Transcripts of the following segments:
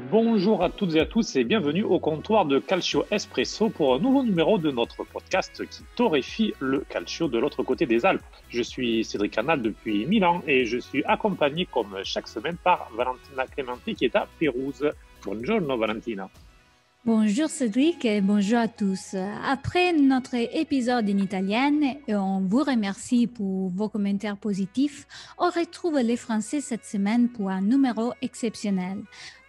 Bonjour à toutes et à tous et bienvenue au comptoir de Calcio Espresso pour un nouveau numéro de notre podcast qui torréfie le calcio de l'autre côté des Alpes. Je suis Cédric Canal depuis Milan et je suis accompagné comme chaque semaine par Valentina Clementi qui est à Pérouse. Buongiorno Valentina. Bonjour Cédric et bonjour à tous. Après notre épisode en italien, et on vous remercie pour vos commentaires positifs, on retrouve les Français cette semaine pour un numéro exceptionnel.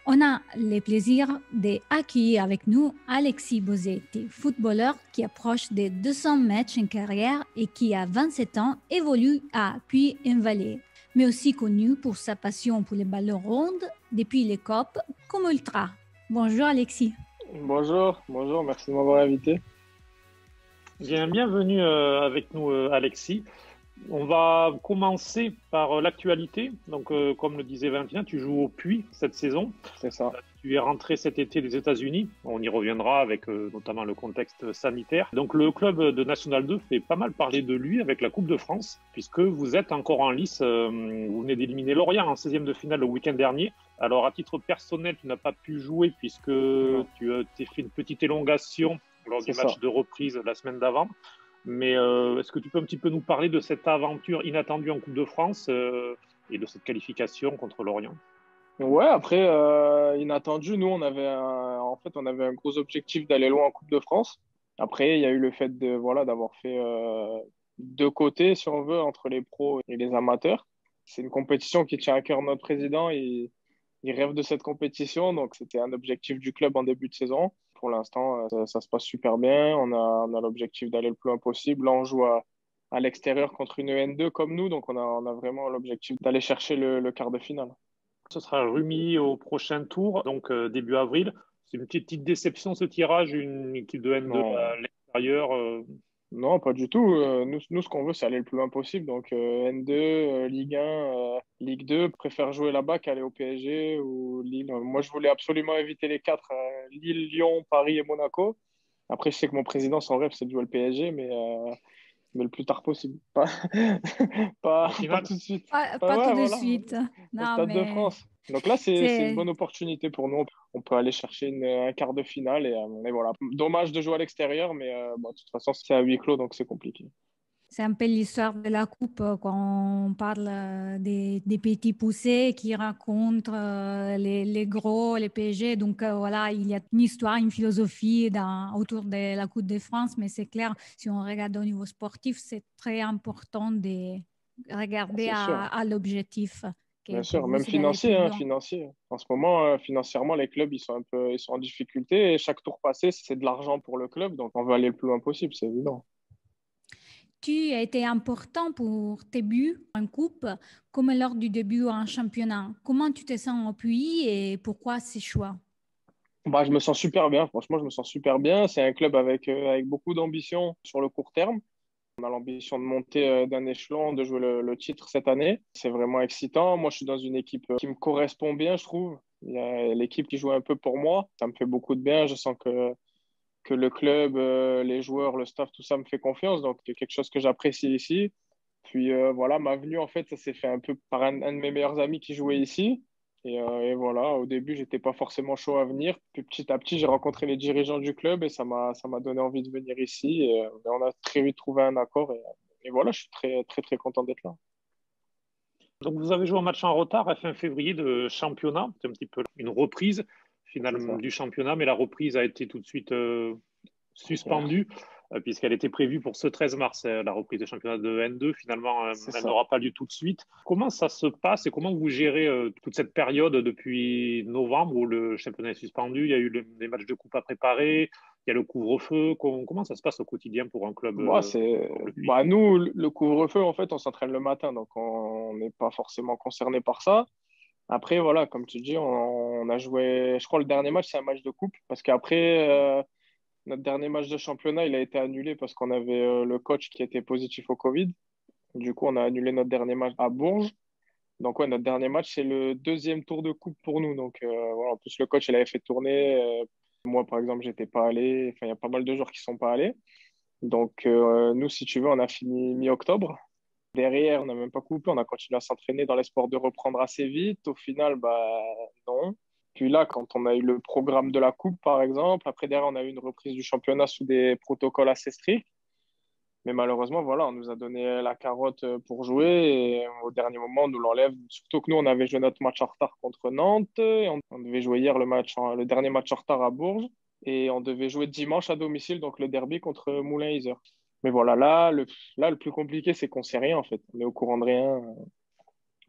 On a le plaisir d'accueillir avec nous Alexis Bosetti, footballeur qui approche des 200 matchs en carrière et qui à 27 ans évolue à Puy-en-Velay, mais aussi connu pour sa passion pour les ballons rondes depuis les COP comme ultra. Bonjour Alexis. Bonjour, merci de m'avoir invité. Bienvenue avec nous Alexis. On va commencer par l'actualité. Donc, comme le disait Valentin, tu joues au Puy cette saison. C'est ça. Tu es rentré cet été des États-Unis. On y reviendra avec notamment le contexte sanitaire. Donc, le club de National 2 fait pas mal parler de lui avec la Coupe de France, puisque vous êtes encore en lice. Vous venez d'éliminer Lorient en 16e de finale le week-end dernier. Alors, à titre personnel, tu n'as pas pu jouer puisque tu t'es fait une petite élongation lors du match de reprise la semaine d'avant. Mais est-ce que tu peux un petit peu nous parler de cette aventure inattendue en Coupe de France et de cette qualification contre Lorient? Ouais, après, inattendu, nous, on avait un gros objectif d'aller loin en Coupe de France. Après, il y a eu le fait d'avoir fait deux côtés, si on veut, entre les pros et les amateurs. C'est une compétition qui tient à cœur notre président. Il rêve de cette compétition, donc c'était un objectif du club en début de saison. Pour l'instant, ça se passe super bien. On a l'objectif d'aller le plus loin possible. Là, on joue à l'extérieur contre une N2 comme nous, donc on a vraiment l'objectif d'aller chercher le quart de finale. Ce sera Rumi au prochain tour, donc début avril. C'est une petite déception ce tirage, une équipe de N2 Non, à l'extérieur. non, pas du tout. Nous, ce qu'on veut, c'est aller le plus loin possible. Donc N2, Ligue 1, Ligue 2, préfère jouer là-bas qu'aller au PSG ou Lille. Moi, je voulais absolument éviter les quatre, Lille, Lyon, Paris et Monaco. Après, je sais que mon président, son rêve, c'est de jouer le PSG, mais le plus tard possible. Pas tout de suite. Pas Ouais, tout de voilà, suite. au Non, Stade de mais France. Donc là, c'est une c'est bonne opportunité pour nous. On peut aller chercher un quart de finale et voilà. Dommage de jouer à l'extérieur, mais bon, de toute façon, c'est à huis clos, donc c'est compliqué. c'est un peu l'histoire de la coupe quand on parle des petits poussés qui racontent les gros, les PSG. Donc voilà, il y a une histoire, une philosophie autour de la Coupe de France, mais c'est clair, si on regarde au niveau sportif, c'est très important de regarder C'est sûr. à l'objectif. Bien Pour sûr, vous, même c'est d'aller financier, plus hein, loin. financier. En ce moment, financièrement, les clubs, ils sont en difficulté et chaque tour passé, c'est de l'argent pour le club. Donc, on veut aller le plus loin possible, c'est évident. Tu as été important pour tes buts en coupe, comme lors du début en championnat. Comment tu te sens au Puy et pourquoi ces choix? Bah, je me sens super bien. Franchement, je me sens super bien. C'est un club avec beaucoup d'ambition sur le court terme. On a l'ambition de monter d'un échelon, de jouer le titre cette année. C'est vraiment excitant. Moi, je suis dans une équipe qui me correspond bien, je trouve. Il y a l'équipe qui joue un peu pour moi. Ça me fait beaucoup de bien. Je sens que le club, les joueurs, le staff, tout ça me fait confiance. Donc, c'est quelque chose que j'apprécie ici. Puis voilà, ma venue, en fait, ça s'est fait un peu par un de mes meilleurs amis qui jouait ici. Et voilà, au début, j'étais pas forcément chaud à venir. Puis petit à petit, j'ai rencontré les dirigeants du club et ça m'a donné envie de venir ici. Et on a très vite trouvé un accord. Et voilà, je suis très, très, très content d'être là. Donc vous avez joué un match en retard à fin février de championnat. C'est un petit peu une reprise C'est finale ça. du championnat, mais la reprise a été tout de suite suspendue puisqu'elle était prévue pour ce 13 mars, la reprise des championnats de N2. Finalement, C'est elle ça. n'aura pas lieu tout de suite. Comment ça se passe et comment vous gérez toute cette période depuis novembre où le championnat est suspendu? Il y a eu les matchs de coupe à préparer, il y a le couvre-feu. Comment ça se passe au quotidien pour un club comme le Puy? Nous, le couvre-feu, en fait, on s'entraîne le matin, donc on n'est pas forcément concerné par ça. Après, voilà, comme tu dis, on a joué, je crois, le dernier match, c'est un match de coupe, parce qu'après, notre dernier match de championnat, il a été annulé parce qu'on avait le coach qui était positif au Covid. Du coup, on a annulé notre dernier match à Bourges. Donc, ouais, notre dernier match, c'est le deuxième tour de coupe pour nous. Donc, voilà, en plus, le coach, il avait fait tourner. Moi, par exemple, j'étais pas allé. Enfin, il y a pas mal de joueurs qui sont pas allés. Donc, nous, si tu veux, on a fini mi-octobre. Derrière, on n'a même pas coupé. On a continué à s'entraîner dans l'espoir de reprendre assez vite. Au final, bah, non. Puis là, quand on a eu le programme de la Coupe, par exemple, après derrière, on a eu une reprise du championnat sous des protocoles assez stricts. Mais malheureusement, voilà, on nous a donné la carotte pour jouer et au dernier moment, on nous l'enlève. Surtout que nous, on avait joué notre match en retard contre Nantes et on devait jouer hier le dernier match en retard à Bourges et on devait jouer dimanche à domicile, donc le derby contre Moulins-Isère. Mais voilà, là, le plus compliqué, c'est qu'on sait rien en fait. On est au courant de rien.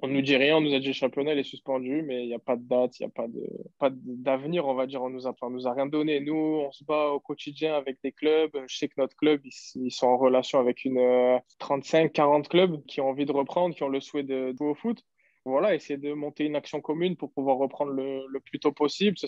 On nous dit rien, on nous a dit le championnat il est suspendu, mais il n'y a pas de date, il n'y a pas d'avenir, on va dire. On nous a rien donné. Nous, on se bat au quotidien avec des clubs. Je sais que notre club, ils sont en relation avec une 35-40 clubs qui ont envie de reprendre, qui ont le souhait de jouer au foot. Voilà, essayer de monter une action commune pour pouvoir reprendre le plus tôt possible. Ce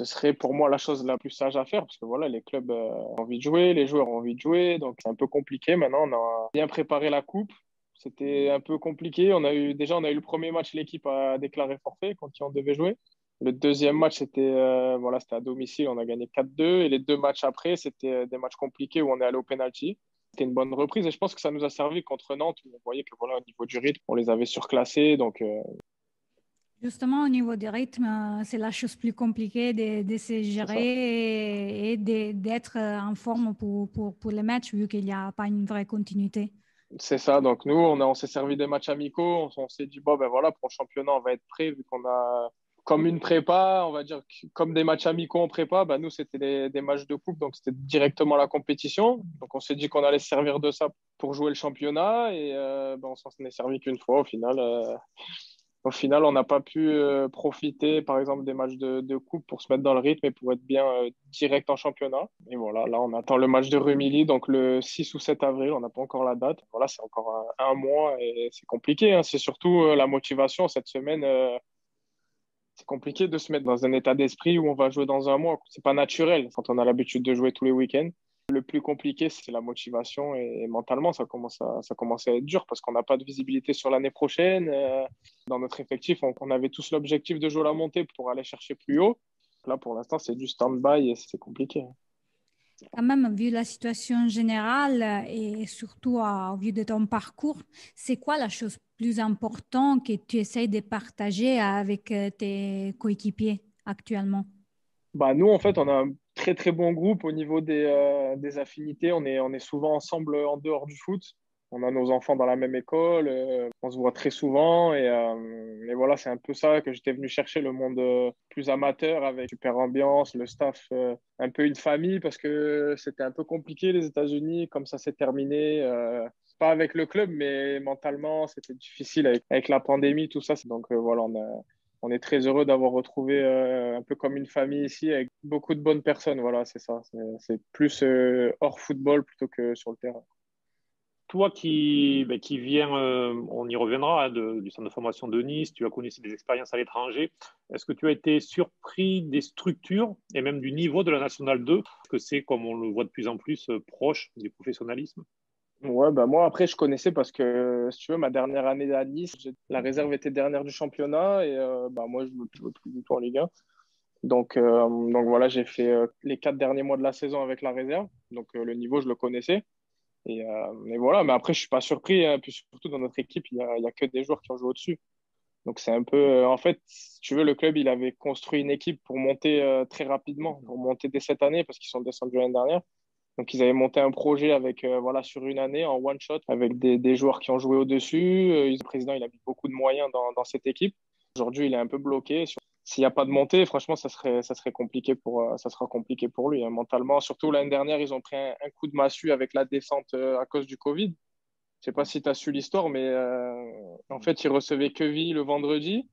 serait pour moi la chose la plus sage à faire parce que voilà, les clubs ont envie de jouer, les joueurs ont envie de jouer, donc c'est un peu compliqué. Maintenant, on a bien préparé la coupe. C'était un peu compliqué. On a eu le premier match, l'équipe a déclaré forfait quand on devait jouer. Le deuxième match, c'était à domicile, on a gagné 4-2. Et les deux matchs après, c'était des matchs compliqués où on est allé au penalty. C'était une bonne reprise et je pense que ça nous a servi contre Nantes où on voyait que voilà, au niveau du rythme, on les avait surclassés. Donc, Justement, au niveau du rythme, c'est la chose plus compliquée de se c'est ça. gérer et d'être en forme pour les matchs, vu qu'il n'y a pas une vraie continuité. C'est ça. Donc, nous, on s'est servi des matchs amicaux. On s'est dit, bon, ben voilà, pour le championnat, on va être prêt vu qu'on a comme une prépa, on va dire, comme des matchs amicaux en prépa. Ben, nous, c'était des matchs de coupe, donc c'était directement la compétition. Donc, on s'est dit qu'on allait se servir de ça pour jouer le championnat et ben, on s'en est servi qu'une fois au final. Au final, on n'a pas pu profiter, par exemple, des matchs de coupe pour se mettre dans le rythme et pour être bien direct en championnat. Et voilà, là, on attend le match de Rumilly, donc le 6 ou 7 avril, on n'a pas encore la date. Voilà, c'est encore un mois et c'est compliqué, hein. C'est surtout la motivation cette semaine. C'est compliqué de se mettre dans un état d'esprit où on va jouer dans un mois. C'est pas naturel quand on a l'habitude de jouer tous les week-ends. Le plus compliqué, c'est la motivation et mentalement, ça commence à être dur parce qu'on n'a pas de visibilité sur l'année prochaine. Dans notre effectif, on avait tous l'objectif de jouer la montée pour aller chercher plus haut. Là, pour l'instant, c'est du stand-by et c'est compliqué. Quand même, vu la situation générale et surtout au vu de ton parcours, c'est quoi la chose plus importante que tu essayes de partager avec tes coéquipiers actuellement? Bah, nous, en fait, on a un très, très bon groupe au niveau des affinités. On est souvent ensemble en dehors du foot. On a nos enfants dans la même école. On se voit très souvent. Et voilà, c'est un peu ça que j'étais venu chercher, le monde plus amateur avec super ambiance, le staff, un peu une famille parce que c'était un peu compliqué les États-Unis, comme ça s'est terminé. Pas avec le club, mais mentalement, c'était difficile avec la pandémie, tout ça. Donc voilà, on est très heureux d'avoir retrouvé un peu comme une famille ici avec beaucoup de bonnes personnes. Voilà, c'est ça. C'est plus hors football plutôt que sur le terrain. Toi qui viens, on y reviendra, hein, du centre de formation de Nice, tu as connu aussi des expériences à l'étranger. Est-ce que tu as été surpris des structures et même du niveau de la Nationale 2? Parce que c'est, comme on le voit de plus en plus, proche du professionnalisme. Ouais, bah moi après je connaissais parce que si tu veux ma dernière année à Nice, la réserve était dernière du championnat et bah moi je jouais plus du tout en Ligue 1. Donc voilà, j'ai fait les 4 derniers mois de la saison avec la réserve. Donc le niveau je le connaissais. Et voilà, mais après je suis pas surpris, hein. Puis surtout dans notre équipe, il y a que des joueurs qui ont joué au-dessus. Donc c'est un peu, en fait, si tu veux, le club, il avait construit une équipe pour monter très rapidement, pour monter dès cette année, parce qu'ils sont descendus l'année dernière. Donc ils avaient monté un projet avec, voilà, sur une année, en one shot, avec des joueurs qui ont joué au-dessus. Le président, il a mis beaucoup de moyens dans cette équipe. Aujourd'hui, il est un peu bloqué. S'il n'y a pas de montée, franchement, ça sera compliqué pour lui, hein, mentalement. Surtout l'année dernière, ils ont pris un coup de massue avec la descente à cause du Covid. Je sais pas si tu as su l'histoire, mais en fait, ils recevaient Queville le vendredi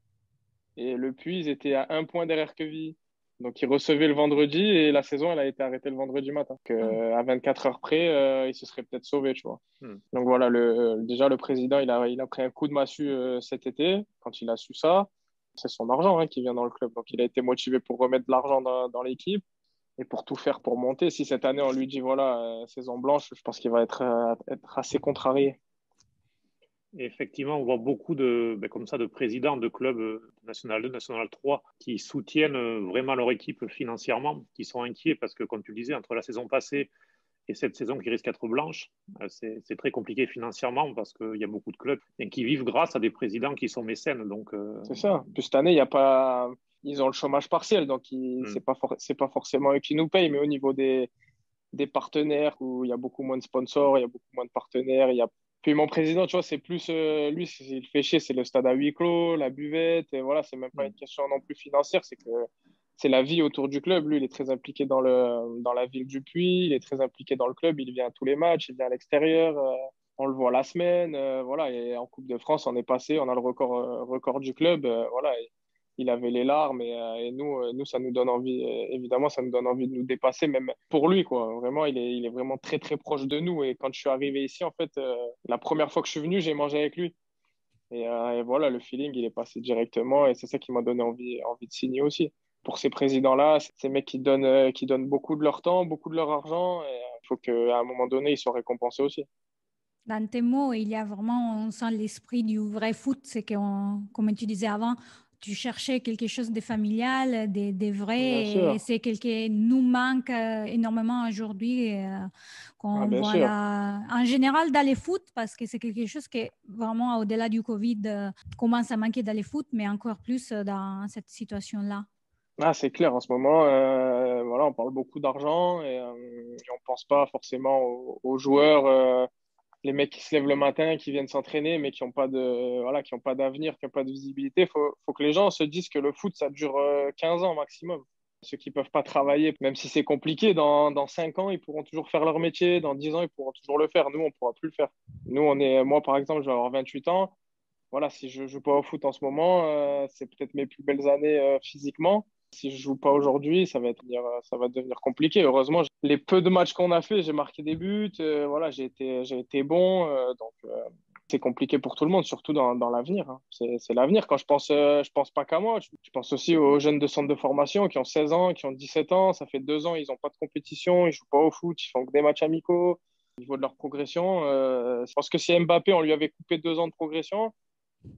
et le Puy, ils étaient à 1 point derrière Queville. Donc, ils recevaient le vendredi et la saison, elle a été arrêtée le vendredi matin. Donc, à 24 heures près, ils se seraient peut-être sauvés, tu vois. Hmm. Donc, voilà, déjà, le président, il a pris un coup de massue cet été quand il a su ça. C'est son argent hein, qui vient dans le club. Donc, il a été motivé pour remettre de l'argent dans l'équipe et pour tout faire pour monter. Si cette année, on lui dit, voilà, saison blanche, je pense qu'il va être assez contrarié. Et effectivement, on voit beaucoup comme ça, de présidents de clubs National 2, National 3 qui soutiennent vraiment leur équipe financièrement, qui sont inquiets parce que, comme tu le disais, entre la saison passée Et cette saison qui risque d'être blanche, c'est très compliqué financièrement parce qu'il y a beaucoup de clubs qui vivent grâce à des présidents qui sont mécènes. Donc, C'est ça. Puis cette année, il y a pas... ils ont le chômage partiel, donc c'est pas forcément eux qui nous payent, mais au niveau des partenaires, où il y a beaucoup moins de sponsors, il y a beaucoup moins de partenaires. Puis mon président, tu vois, c'est plus, lui, il fait chier, c'est le stade à huis clos, la buvette, et voilà, c'est même pas une question non plus financière, c'est que c'est la vie autour du club. Lui, il est très impliqué dans la ville du Puy, il est très impliqué dans le club, il vient à tous les matchs, il vient à l'extérieur, on le voit la semaine, voilà, et en Coupe de France, on est passé, on a le record du club, voilà, il avait les larmes et nous, ça nous donne envie, évidemment, ça nous donne envie de nous dépasser, même pour lui, quoi. Vraiment, il est vraiment très, très proche de nous. Et quand je suis arrivé ici, en fait, la première fois que je suis venu, j'ai mangé avec lui. Et voilà, le feeling, il est passé directement et c'est ça qui m'a donné envie de signer aussi. Pour ces présidents-là, ces mecs qui donnent beaucoup de leur temps, beaucoup de leur argent, et il faut qu'à un moment donné, ils soient récompensés aussi. Dans tes mots, il y a vraiment, on sent l'esprit du vrai foot. C'est que, comme tu disais avant, tu cherchais quelque chose de familial, de Bien vrai, et sûr, c'est quelque qui nous manque énormément aujourd'hui, ah, quand on bien voit sûr. en général dans les foot, parce que c'est quelque chose qui, vraiment, au-delà du Covid, commence à manquer dans les foot, mais encore plus dans cette situation-là. Ah, c'est clair, en ce moment, voilà, on parle beaucoup d'argent et on pense pas forcément aux joueurs, les mecs qui se lèvent le matin, qui viennent s'entraîner, mais qui n'ont pas voilà, qui ont pas d'avenir, qui n'ont pas de visibilité. Faut que les gens se disent que le foot, ça dure 15 ans maximum. Ceux qui peuvent pas travailler, même si c'est compliqué, dans 5 ans, ils pourront toujours faire leur métier. Dans 10 ans, ils pourront toujours le faire. Nous, on pourra plus le faire. Nous, moi, par exemple, je vais avoir 28 ans. Voilà, si je joue pas au foot en ce moment, c'est peut-être mes plus belles années physiquement. Si je joue pas aujourd'hui, ça va devenir compliqué. Heureusement, les peu de matchs qu'on a fait, j'ai marqué des buts. Voilà, j'ai été bon. Donc, c'est compliqué pour tout le monde, surtout dans l'avenir, hein. C'est l'avenir. Quand je pense pas qu'à moi. Je pense aussi aux jeunes de centre de formation qui ont 16 ans, qui ont 17 ans. Ça fait 2 ans, ils n'ont pas de compétition, ils jouent pas au foot, ils font que des matchs amicaux. Au niveau de leur progression, je pense que si Mbappé, on lui avait coupé 2 ans de progression,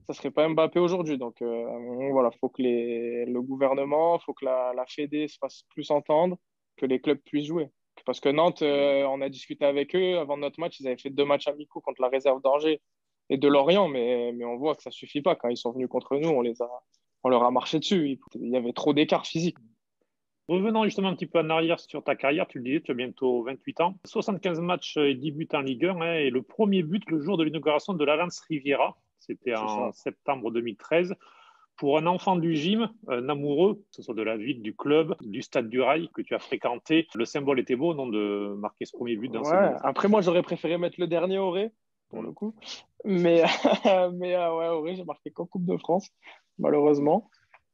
ça serait pas Mbappé aujourd'hui. Donc voilà, faut que le gouvernement, faut que la Fédé se fasse plus entendre, que les clubs puissent jouer. Parce que Nantes, on a discuté avec eux avant notre match, ils avaient fait 2 matchs amicaux contre la réserve d'Angers et de Lorient, mais on voit que ça suffit pas. Quand ils sont venus contre nous, on leur a marché dessus. Il y avait trop d'écart physique. revenons justement un petit peu en arrière sur ta carrière, tu le disais, tu as bientôt 28 ans. 75 matchs et 10 buts en Ligue 1, hein, et le premier but le jour de l'inauguration de l'Alliance Riviera, c'était C'est en ça. septembre 2013. Pour un enfant du gym, un amoureux, que ce soit de la ville, du club, du stade du Rail que tu as fréquenté, le symbole était beau, non, de marquer ce premier but dans ces Ouais. buts. Après, moi, j'aurais préféré mettre le dernier au Ré, pour le Mm. coup. Mais, ouais, au Ré, j'ai marqué qu'en Coupe de France, malheureusement.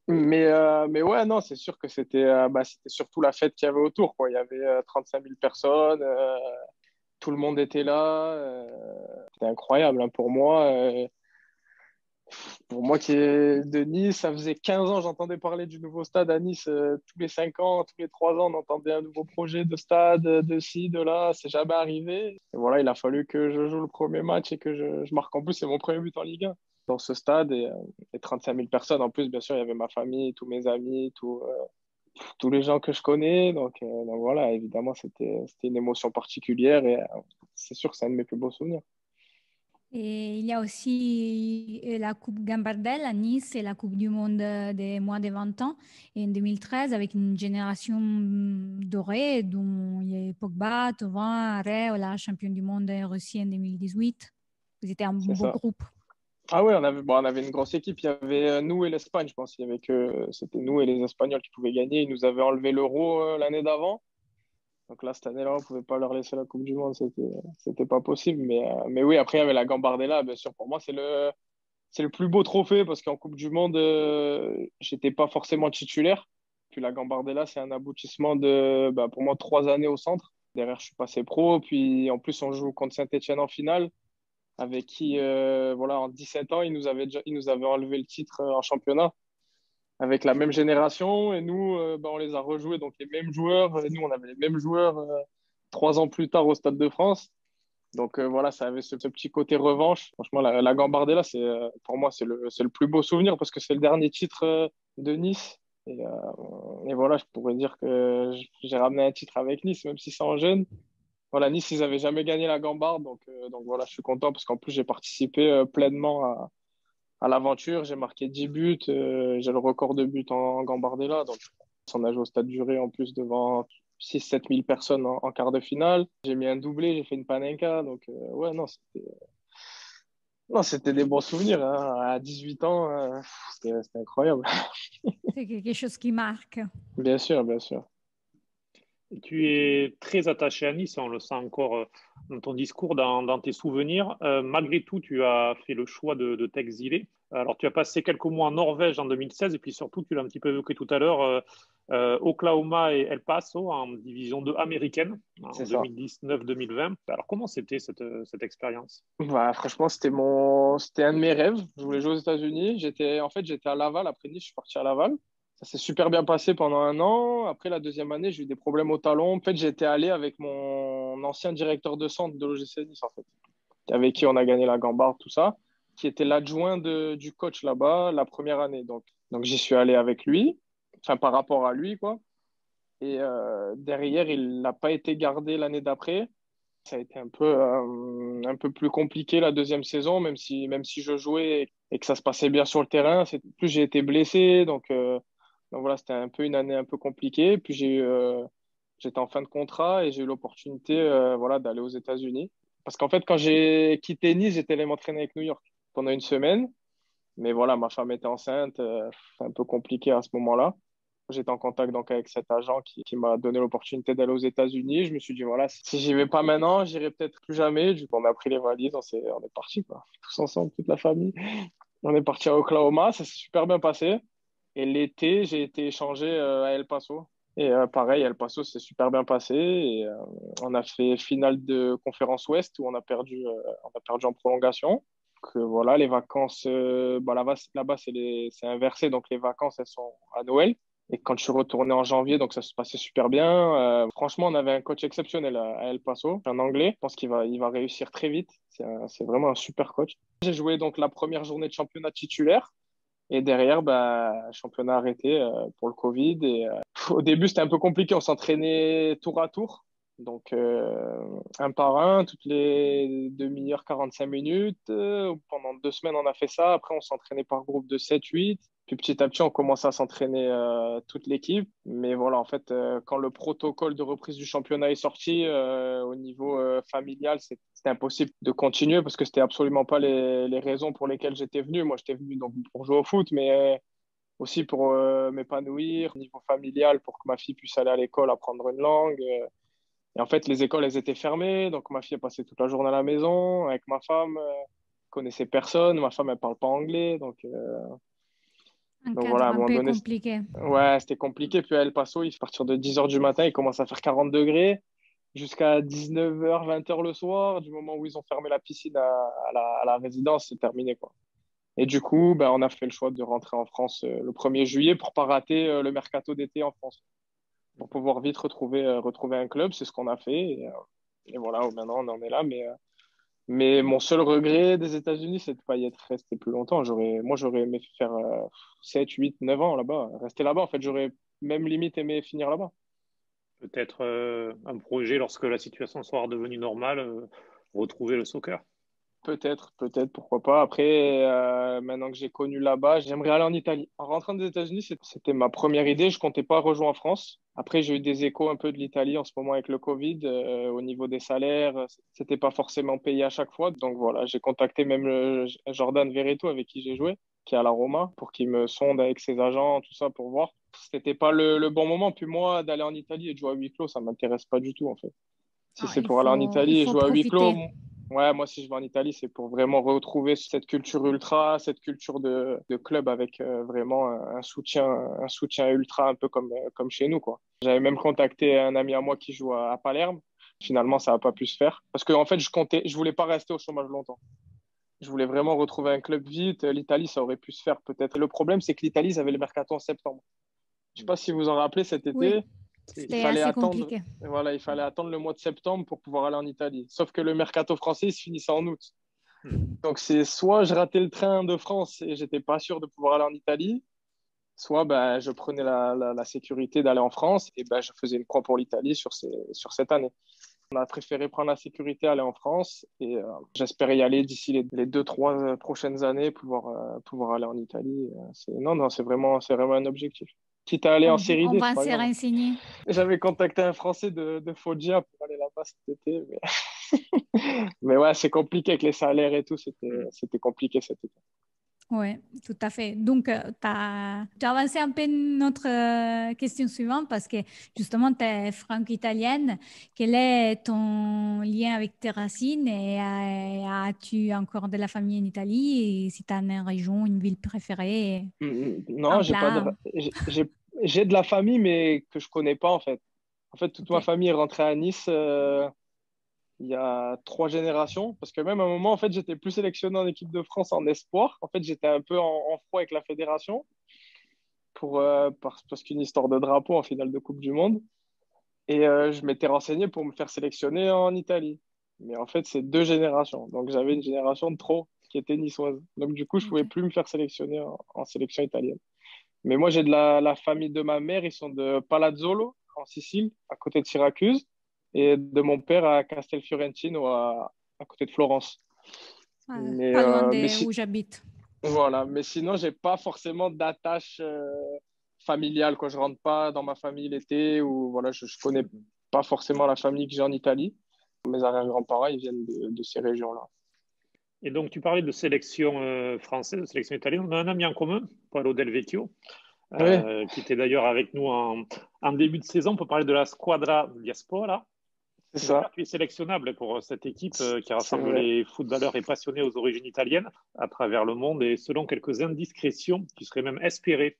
Mais ouais, non, c'est sûr que c'était surtout la fête qu'il y avait autour, quoi. Il y avait 35 000 personnes, tout le monde était là. C'était incroyable, hein, pour moi. Pour moi qui est de Nice, ça faisait 15 ans, j'entendais parler du nouveau stade à Nice. Tous les 5 ans, tous les 3 ans, on entendait un nouveau projet de stade, de ci, de là. C'est jamais arrivé. Et voilà, il a fallu que je joue le premier match et que je marque. En plus, c'est mon premier but en Ligue 1 dans ce stade et 35 000 personnes. En plus, bien sûr, il y avait ma famille, tous mes amis, tous les gens que je connais. Donc voilà, évidemment, c'était une émotion particulière et c'est sûr que c'est un de mes plus beaux souvenirs. Et il y a aussi la Coupe Gambardella à Nice et la Coupe du Monde des moins de 20 ans et en 2013 avec une génération dorée dont il y a Pogba, Thauvin, Areola, champion du monde en Russie en 2018. Vous étiez un C'est beau ça. groupe. Ah ouais, on avait une grosse équipe. Il y avait nous et l'Espagne, je pense. C'était nous et les Espagnols qui pouvaient gagner. Ils nous avaient enlevé l'Euro l'année d'avant. Donc là, cette année-là, on pouvait pas leur laisser la Coupe du Monde. C'était pas possible. Mais oui, après, il y avait la Gambardella. Bien sûr, pour moi, c'est le plus beau trophée parce qu'en Coupe du Monde, j'étais pas forcément titulaire. Puis la Gambardella, c'est un aboutissement pour moi, 3 années au centre. Derrière, je suis passé pro. Puis en plus, on joue contre Saint-Etienne en finale avec qui, voilà, en 17 ans, ils nous avaient enlevé le titre en championnat avec la même génération. Et nous, on les a rejoués, donc les mêmes joueurs. Et nous, on avait les mêmes joueurs 3 ans plus tard au Stade de France. Donc voilà, ça avait ce petit côté revanche. Franchement, la Gambardella, pour moi, c'est le plus beau souvenir parce que c'est le dernier titre de Nice. Et voilà, je pourrais dire que j'ai ramené un titre avec Nice, même si c'est en jeune. Voilà, Nice, ils n'avaient jamais gagné la Gambarde. Donc voilà, je suis content parce qu'en plus, j'ai participé pleinement à l'aventure. J'ai marqué 10 buts. J'ai le record de buts en Gambardella. Donc, on a joué au Stade du Ré en plus devant 6 000 à 7 000 personnes en quart de finale. J'ai mis un doublé, j'ai fait une panenka. Donc, ouais, non, c'était des bons souvenirs, hein. À 18 ans, c'était incroyable. C'est quelque chose qui marque. Bien sûr, bien sûr. Tu es très attaché à Nice, on le sent encore dans ton discours, dans tes souvenirs. Malgré tout, tu as fait le choix de t'exiler. Alors, tu as passé quelques mois en Norvège en 2016, et puis surtout, tu l'as un petit peu évoqué tout à l'heure, Oklahoma et El Paso en division 2 américaine en C'est ça. 2019-2020. Alors, comment c'était cette expérience? Bah, franchement, c'était un de mes rêves. Je voulais jouer aux États-Unis. J'étais à Laval. Après Nice, je suis parti à Laval. Ça s'est super bien passé pendant un an. Après la deuxième année, j'ai eu des problèmes au talon. En fait, j'étais allé avec mon ancien directeur de centre de l'OGC Nice, en fait, avec qui on a gagné la Gambarde, tout ça, qui était l'adjoint du coach là-bas la première année. Donc j'y suis allé avec lui, enfin par rapport à lui, quoi. Et derrière, il n'a pas été gardé l'année d'après. Ça a été un peu plus compliqué la deuxième saison, même si je jouais et que ça se passait bien sur le terrain. Plus j'ai été blessé, donc voilà, c'était un peu une année un peu compliquée. Puis j'étais en fin de contrat et j'ai eu l'opportunité voilà, d'aller aux États-Unis. Parce qu'en fait, quand j'ai quitté Nice, j'étais allé m'entraîner avec New York pendant une semaine. Mais voilà, ma femme était enceinte, c'est un peu compliqué à ce moment-là. J'étais en contact donc avec cet agent qui m'a donné l'opportunité d'aller aux États-Unis. Je me suis dit, voilà, si j'y vais pas maintenant, j'irai peut-être plus jamais. Du coup, on a pris les valises, on est parti, quoi. Tous ensemble, toute la famille. On est parti à Oklahoma, ça s'est super bien passé. Et l'été, j'ai été échangé à El Paso. Et pareil, El Paso, c'est super bien passé. Et on a fait finale de conférence Ouest où on a perdu en prolongation. Que voilà, les vacances, bah, là-bas c'est inversé, donc les vacances, elles sont à Noël. Et quand je suis retourné en janvier, donc ça se passait super bien. Franchement, on avait un coach exceptionnel à El Paso, un Anglais. Je pense qu'il va réussir très vite. C'est vraiment un super coach. J'ai joué donc la première journée de championnat titulaire. Et derrière, bah, championnat arrêté pour le Covid. Et au début, c'était un peu compliqué. On s'entraînait tour à tour. Donc, un par un, toutes les demi-heures, 45 minutes. Pendant 2 semaines, on a fait ça. Après, on s'entraînait par groupe de 7, 8. Puis petit à petit, on commence à s'entraîner toute l'équipe. Mais voilà, en fait, quand le protocole de reprise du championnat est sorti, au niveau familial, c'était impossible de continuer parce que c'était absolument pas les raisons pour lesquelles j'étais venu. Moi, j'étais venu donc pour jouer au foot, mais aussi pour m'épanouir au niveau familial, pour que ma fille puisse aller à l'école, apprendre une langue. Et en fait, les écoles, elles étaient fermées. Donc, ma fille est passée toute la journée à la maison avec ma femme. Connaissait personne. Ma femme, elle parle pas anglais. Un Donc voilà, à cadre un un moment peu donné, compliqué. ouais, c'était compliqué. Puis à El Paso, à partir de 10 heures du matin, il commence à faire 40 degrés jusqu'à 19 h, 20 h le soir. Du moment où ils ont fermé la piscine à la résidence, c'est terminé, quoi. Et du coup, ben, on a fait le choix de rentrer en France le 1er juillet pour pas rater le mercato d'été en France. Pour pouvoir vite retrouver un club, c'est ce qu'on a fait. Et voilà, maintenant, on en est là. Mais mon seul regret des États-Unis, c'est de ne pas y être resté plus longtemps. Moi, j'aurais aimé faire 7, 8, 9 ans là-bas. Rester là-bas, en fait, j'aurais même limite aimé finir là-bas. Peut-être un projet lorsque la situation sera redevenue normale, retrouver le soccer. Peut-être, pourquoi pas. Après, maintenant que j'ai connu là-bas, j'aimerais aller en Italie. En rentrant des États-Unis, c'était ma première idée. Je comptais pas rejoindre en France. Après, j'ai eu des échos un peu de l'Italie en ce moment avec le Covid. Au niveau des salaires, c'était pas forcément payé à chaque fois. Donc voilà, j'ai contacté même Jordan Verreto avec qui j'ai joué, qui est à la Roma, pour qu'il me sonde avec ses agents, tout ça, pour voir. C'était pas le bon moment. Puis moi, d'aller en Italie et de jouer à huis clos, ça m'intéresse pas du tout, en fait. Si Ah, c'est pour aller en il Italie et faut jouer à huis clos, profiter. ouais, moi, si je vais en Italie, c'est pour vraiment retrouver cette culture ultra, cette culture de club avec vraiment un soutien ultra, un peu comme chez nous, quoi. J'avais même contacté un ami à moi qui joue à Palerme. Finalement, ça n'a pas pu se faire. Parce que, en fait, je voulais pas rester au chômage longtemps. Je voulais vraiment retrouver un club vite. L'Italie, ça aurait pu se faire peut-être. Le problème, c'est que l'Italie, ils avaient le mercato en septembre. Je sais pas si vous en rappelez cet Oui, été. Il c'était fallait assez attendre, compliqué. voilà, il fallait attendre le mois de septembre pour pouvoir aller en Italie. Sauf que le mercato français, il se finissait en août. Donc, c'est soit je ratais le train de France et j'étais pas sûr de pouvoir aller en Italie, soit ben, je prenais la sécurité d'aller en France et ben, je faisais une croix pour l'Italie sur cette année. On a préféré prendre la sécurité, aller en France et j'espère y aller d'ici les 2-3 prochaines années, pouvoir aller en Italie. Non, c'est vraiment un objectif. Quitte à aller en série On D, c'est va pas se grave. renseigner. J'avais contacté un Français de Foggia pour aller là-bas cet été, mais ouais, c'est compliqué avec les salaires et tout, c'était compliqué cet été. Oui, tout à fait. Donc, tu as avancé un peu notre question suivante parce que justement, tu es franco-italienne. Quel est ton lien avec tes racines et as-tu encore de la famille en Italie? Et si tu as une région, une ville préférée, Non, un plat? j'ai de la famille, mais que je connais pas en fait. En fait, toute ma Ok. famille est rentrée à Nice il y a 3 générations, parce que même à un moment, en fait, j'étais plus sélectionné en équipe de France en espoir. En fait, j'étais un peu en froid avec la fédération parce qu'une histoire de drapeau en finale de Coupe du Monde. Et je m'étais renseigné pour me faire sélectionner en Italie. Mais en fait, c'est 2 générations. Donc, j'avais une génération de trop qui était niçoise. Donc, du coup, je pouvais Ok. plus me faire sélectionner en sélection italienne. Mais moi, j'ai de la famille de ma mère. Ils sont de Palazzolo, en Sicile, à côté de Syracuse, et de mon père à Castelfiorentino, à côté de Florence. Mais, Pas loin mais de si, où j'habite. voilà. Mais sinon, j'ai pas forcément d'attache familiale, quoi. Je rentre pas dans ma famille l'été ou voilà, je connais pas forcément la famille que j'ai en Italie. Mes arrière-grands-parents, ils viennent de ces régions-là. Et donc, tu parlais de sélection française, de sélection italienne. On a un ami en commun, Paolo Del Vecchio, Oui, qui était d'ailleurs avec nous en début de saison pour parler de la Squadra Diaspora. c'est D'ailleurs, ça. tu es sélectionnable pour cette équipe qui C'est rassemble vrai. les footballeurs et passionnés aux origines italiennes à travers le monde et selon quelques indiscrétions qui seraient même espérées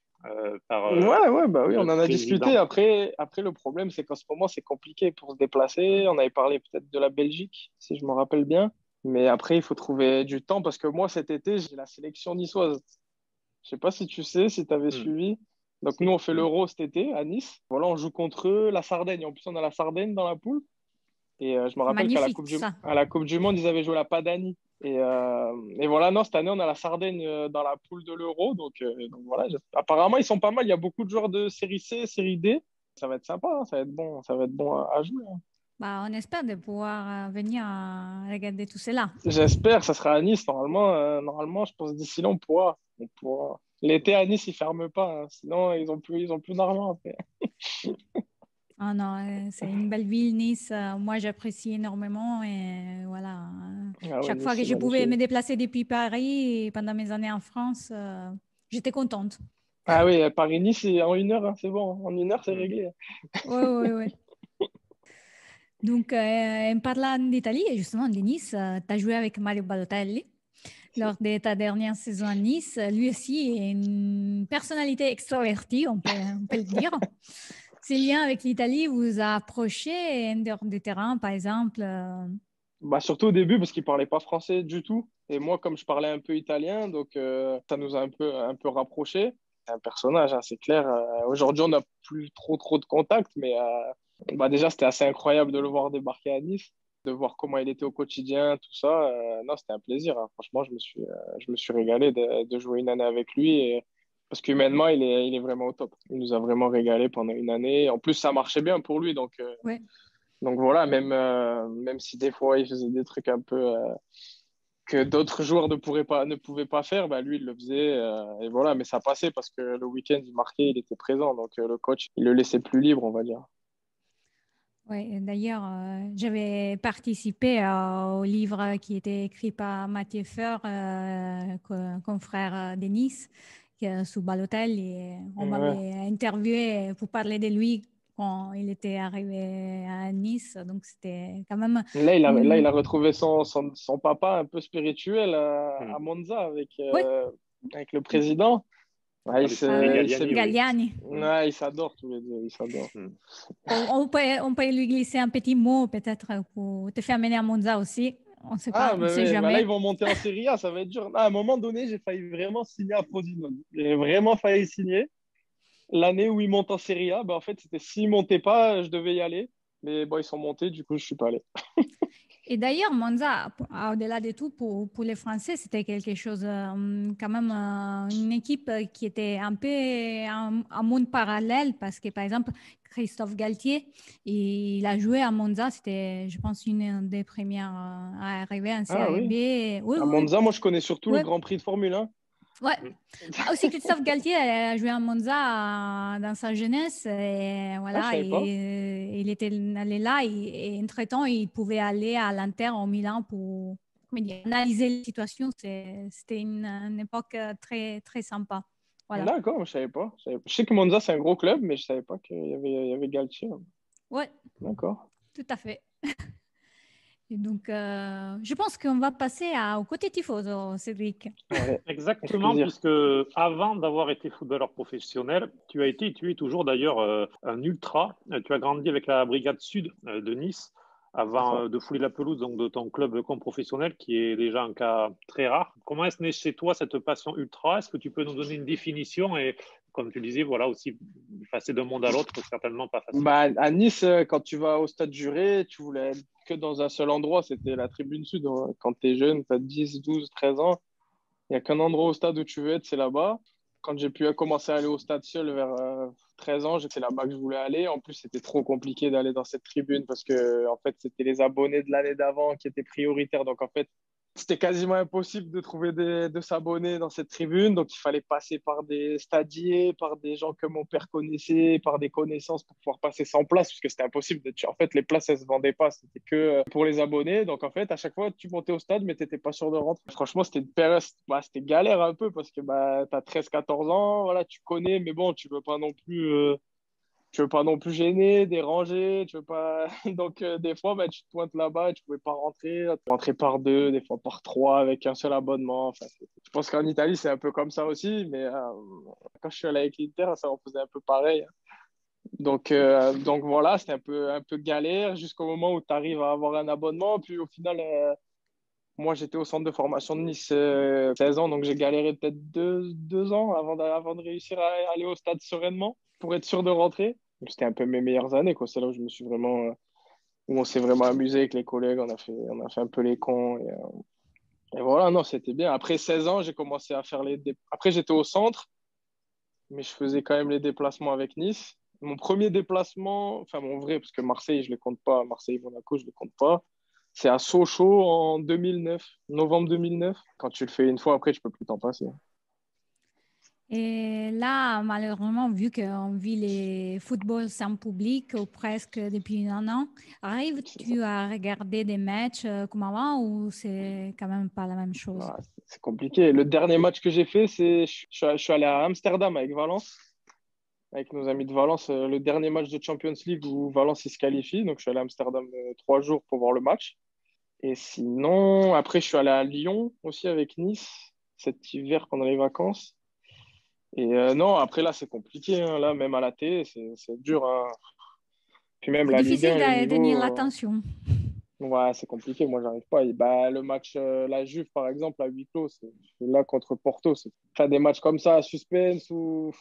par Ouais, bah oui, on le en a discuté. président. Après, le problème, c'est qu'en ce moment, c'est compliqué pour se déplacer. On avait parlé peut-être de la Belgique, si je me rappelle bien. Mais après, il faut trouver du temps parce que moi, cet été, j'ai la sélection niçoise. Je sais pas si tu sais, si tu avais Hmm. suivi. Donc, nous, Si. on fait l'Euro cet été à Nice. Voilà, on joue contre eux, la Sardaigne. En plus, on a la Sardaigne dans la poule. Et je me C'est rappelle qu'à magnifique, ça. la coupe du Monde, ils avaient joué la Padanie. Et voilà, non, cette année, on a la Sardaigne dans la poule de l'Euro. Donc voilà, apparemment, ils sont pas mal. Il y a beaucoup de joueurs de série C, série D. Ça va être sympa, hein, ça va être bon à jouer, hein. Bah, on espère de pouvoir venir regarder tout cela. J'espère, ça sera à Nice. Normalement, je pense d'ici là, on pourra. L'été à Nice, ils ferment pas, hein, sinon, ils ont plus d'argent après. Ah non, c'est une belle ville, Nice. Moi, j'apprécie énormément et voilà. Ah ouais, Chaque fois Nice, que c'est je pouvais me magnifique. déplacer depuis Paris et pendant mes années en France, j'étais contente. Ah oui, Paris-Nice, c'est en 1 heure, hein, c'est bon. En 1 heure, c'est Hmm. réglé. Oui, oui, oui. Donc, en parlant d'Italie et justement de Nice, tu as joué avec Mario Balotelli lors de ta dernière saison à Nice. Lui aussi est une personnalité extravertie, on peut le dire. Ces liens avec l'Italie vous a approché en dehors du terrain, par exemple. Bah, surtout au début, parce qu'il parlait pas français du tout. Et moi, comme je parlais un peu italien, donc ça nous a un peu rapprochés. C'est un personnage, hein, c'est clair. Aujourd'hui, on n'a plus trop de contact, mais bah, déjà, c'était assez incroyable de le voir débarquer à Nice, de voir comment il était au quotidien, tout ça. Non, c'était un plaisir, hein. Franchement, je me suis régalé de jouer une année avec lui. Parce qu'humainement, il est vraiment au top. Il nous a vraiment régalé pendant une année. En plus, ça marchait bien pour lui, Ouais. donc voilà, même si des fois il faisait des trucs un peu que d'autres joueurs ne pouvaient pas faire, bah lui il le faisait et voilà, mais ça passait parce que le week-end il marquait, il était présent, donc le coach il le laissait plus libre, on va dire. Ouais, d'ailleurs, j'avais participé au livre qui était écrit par Mathieu Feur, confrère de Nice, sous Balotel, et on Ouais. m'avait interviewé pour parler de lui quand il était arrivé à Nice. Donc, c'était quand même Là, il une... a retrouvé son papa un peu spirituel Hmm. à Monza Oui, avec le président. Ouais, Ah, les il s'est- Galliani, oui. Galliani. Hmm. ouais, ils s'adorent tous les deux, ils s'adorent. Hmm. On peut lui glisser un petit mot peut-être pour te faire mener à Monza aussi. On ne sait Ah, pas, on ne sait bah là, jamais. ils vont monter en Serie A, ça va être dur. Ah, à un moment donné, j'ai failli vraiment signer à Frosinone. J'ai vraiment failli signer. L'année où ils montent en Serie A, bah, en fait, c'était s'ils montaient pas, je devais y aller. Mais bon, ils sont montés, du coup, je suis pas allé. Et d'ailleurs, Monza, au-delà de tout, pour les Français, c'était quelque chose, quand même, une équipe qui était un peu un monde parallèle parce que, par exemple, Christophe Galtier, il a joué à Monza, c'était, je pense, une des premières à arriver en Ah Série oui. B. Oui, À oui, Monza, moi, je connais surtout le oui. Grand Prix de Formule 1. Ouais. Mm. Aussi, Christophe Galtier a joué à Monza dans sa jeunesse. Et Ah, je voilà, savais pas. il était allé là et entre-temps, il pouvait aller à l'Inter au Milan pour comment dire, analyser la situation. C'était une époque très, très sympa. Voilà. D'accord, je savais pas. Je sais que Monza, c'est un gros club, mais je savais pas qu'il y avait Galtier. Ouais, D'accord. tout à fait. Et donc, je pense qu'on va passer au côté tifoso, Cédric. Allez, avec Exactement, plaisir. puisque avant d'avoir été footballeur professionnel, tu as été et tu es toujours d'ailleurs un ultra. Tu as grandi avec la brigade sud de Nice C'est avant ça. de fouler la pelouse donc, de ton club comme professionnel, qui est déjà un cas très rare. Comment est-ce né chez toi cette passion ultra? Est-ce que tu peux nous donner une définition? Et comme tu disais, voilà aussi, passer d'un monde à l'autre, certainement pas facile. Bah, à Nice, quand tu vas au stade Juré, tu voulais être que dans un seul endroit, c'était la tribune sud. Hein. Quand tu es jeune, tu as 10, 12, 13 ans, il n'y a qu'un endroit au stade où tu veux être, c'est là-bas. Quand j'ai pu commencer à aller au stade seul vers 13 ans, c'est là-bas que je voulais aller. En plus, c'était trop compliqué d'aller dans cette tribune parce que, en fait, c'était les abonnés de l'année d'avant qui étaient prioritaires. Donc, en fait, c'était quasiment impossible de trouver de s'abonner dans cette tribune. Donc, il fallait passer par des stadiers, par des gens que mon père connaissait, par des connaissances pour pouvoir passer sans place, parce que c'était impossible. En fait, les places, elles ne se vendaient pas. C'était que pour les abonnés. Donc, en fait, à chaque fois, tu montais au stade, mais tu n'étais pas sûr de rentrer. Franchement, c'était une période, c'était galère un peu parce que bah, tu as 13, 14 ans, voilà, tu connais, mais bon, tu veux pas non plus gêner, déranger, tu veux pas. Donc, des fois, bah, tu te pointes là-bas et tu pouvais pas rentrer. Tu rentrais par deux, des fois par trois avec un seul abonnement. Enfin, je pense qu'en Italie, c'est un peu comme ça aussi, mais quand je suis allé avec l'Inter, ça en faisait un peu pareil. Donc voilà, c'était un peu galère jusqu'au moment où tu arrives à avoir un abonnement. Puis au final, moi, j'étais au centre de formation de Nice 16 ans, donc j'ai galéré peut-être 2 ans avant de réussir à aller au stade sereinement pour être sûr de rentrer. Donc, c'était un peu mes meilleures années, quoi. C'est là où je me suis vraiment, où on s'est vraiment amusé avec les collègues. On a fait un peu les cons. Et voilà, non, c'était bien. Après 16 ans, j'ai commencé à faire Après, j'étais au centre, mais je faisais quand même les déplacements avec Nice. Mon premier déplacement, enfin mon vrai, parce que Marseille, je ne les compte pas. Marseille-Monaco, je ne les compte pas. C'est à Sochaux en 2009, novembre 2009. Quand tu le fais une fois, après, tu peux plus t'en passer. Et là, malheureusement, vu qu'on vit les footballs sans public ou presque depuis un an, C'est ça. arrives-tu à regarder des matchs comme avant ou c'est quand même pas la même chose? Ah, c'est compliqué. Le dernier match que j'ai fait, je suis allé à Amsterdam avec Valence, avec nos amis de Valence. Le dernier match de Champions League où Valence il se qualifie. Donc, je suis allé à Amsterdam 3 jours pour voir le match. Et sinon, après, je suis allé à Lyon aussi avec Nice cet hiver pendant les vacances. Et non, après là, c'est compliqué. Hein. Là, même à la télé, c'est dur. Hein. Puis même C'est la Ligue difficile 1, le de tenir niveau, l'attention. ouais, c'est compliqué. Moi, j'arrive pas. Et bah, le match, la Juve, par exemple, à huis clos, c'est là contre Porto. Faire des matchs comme ça à suspense où